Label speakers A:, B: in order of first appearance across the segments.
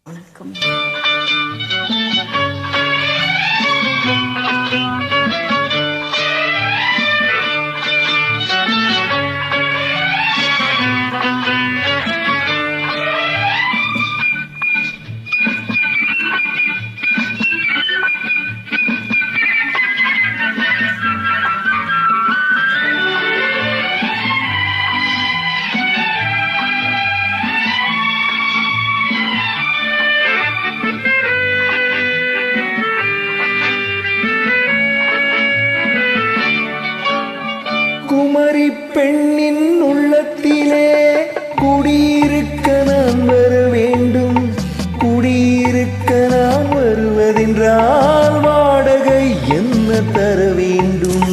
A: வணக்கம்.
B: குமரி பெண்ணின் உள்ளத்திலே குடியிருக்க நான் வர வேண்டும். குடியிருக்க நான் வருவதென்றால் வாடகை என்ன தர வேண்டும்?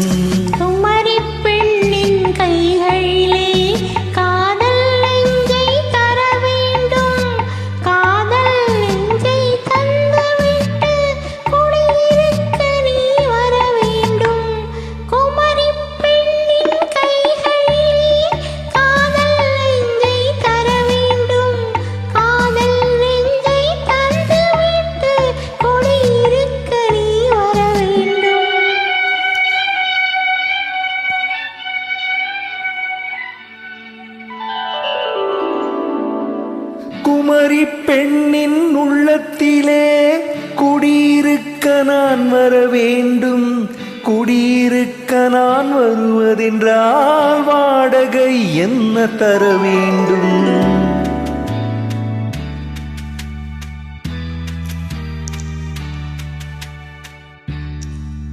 C: குமரி பெண்ணின் கைகளிலே காதல் நெஞ்சை தர வேண்டும். காதல் நெஞ்சை தந்துவிட்டு குடியிருக்க நீ வர வேண்டும். குமரி பெண்ணின் கைகளிலே காதல் நெஞ்சை தர வேண்டும். காதல் நெஞ்சை தந்துவிட்டு குடியிருக்க நீ வர வேண்டும்.
B: குமரி பெண்ணின் உள்ளத்திலே குடியிருக்க நான் வர வேண்டும். குடியிருக்க நான் வருவதென்றால் வாடகை என்ன தர வேண்டும்?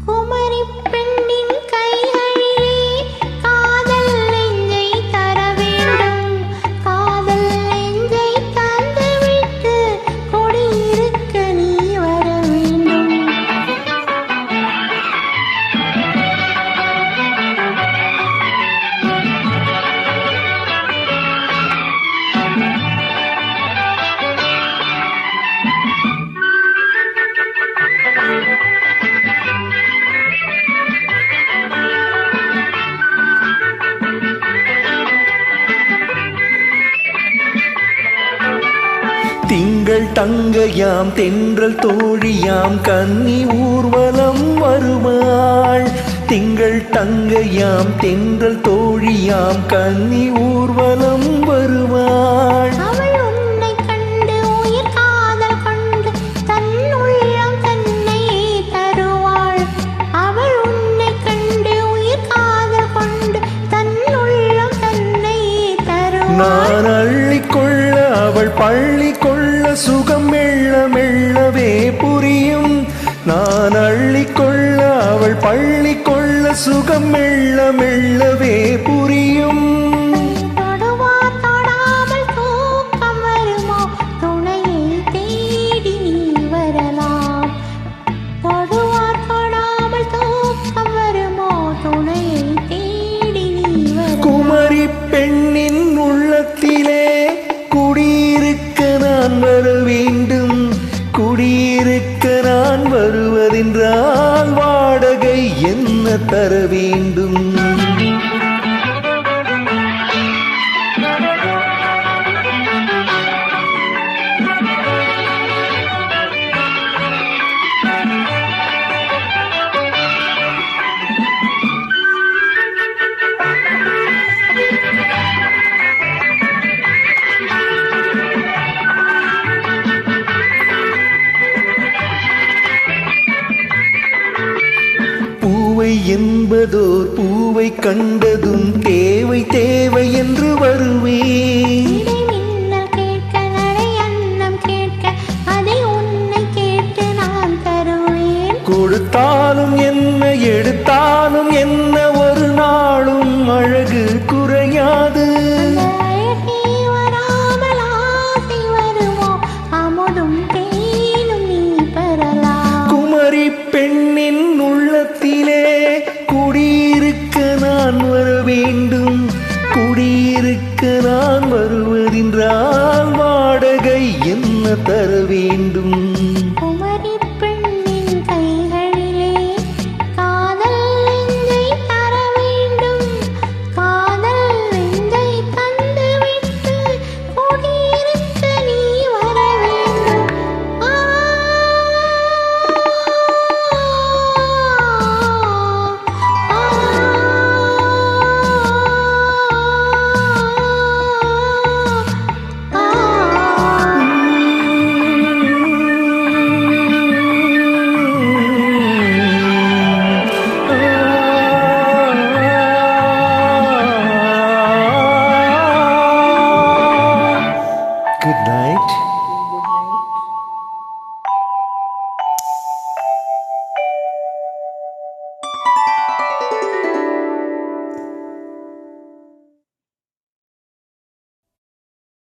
C: குமரி பெண்ணின் கைகளிலே காதல் நெஞ்சை தர வேண்டும். காதல் நெஞ்சை தந்துவிட்டு குடியிருக்க நீ வர வேண்டும்.
B: திங்கள் தங்கையாம் தென்றல் தோழியாம் கன்னி ஊர்வலம் வருவாள். திங்கள் தங்கையாம் தென்றல் தோழியாம் கன்னி ஊர்வலம் வருவாள்.
C: அவள் உன்னை கண்டு உயிர் காதல் கொண்டு தன் உள்ளம் தன்னையே தருவாள். அவள் உன்னை கண்டு உயிர் காதல் கொண்டு தன் உள்ளம் தன்னையே தருவாள்.
B: நான் அள்ளிக்கொள்ள அவள் பள்ளி கொள்ள சுகம் மெல்ல மெல்லவே புரியும். நான் அள்ளிக்கொள்ள அவள் பள்ளி கொள்ள சுகம் மெல்ல மெல்லவே புரியும்.
C: தொடுவார் தொடாமல் தூக்கம் வருமோ? துணையை தேடி நீ வரலாம். தொடுவார் தொடாமல் தூக்கம் வருமோ? துணையை தேடி நீ வரலாம்.
B: குமரி பெண்ணின் உள்ளத்திலே குடியிருக்க நான் வர வேண்டும். குடியிருக்க நான் வருவதென்றால் வாடகை என்ன தர வேண்டும்? பூவை என்பதோர் பூவை கண்டதும் தேவை தேவை என்று வருவேன்.
C: இடை மின்னல் கேட்க நடை அன்னம் கேட்க அதை உன்னை கேட்டு நான் தருவேன்.
B: கொடுத்தாலும் என்ன எடுத்தாலும் என்ன ஒரு நாளும் அழகு குறையாது.
C: அந்த அழகே வராமல் ஆசை வருமோ? அமுதும் தேனும் நீ பெறலாம்.
B: குமரி பெண்ணின் உள்ளத்திலே குடியிருக்க நான் வர வேண்டும். குடியிருக்க நான் வருவதென்றால் வாடகை என்ன தர வேண்டும்?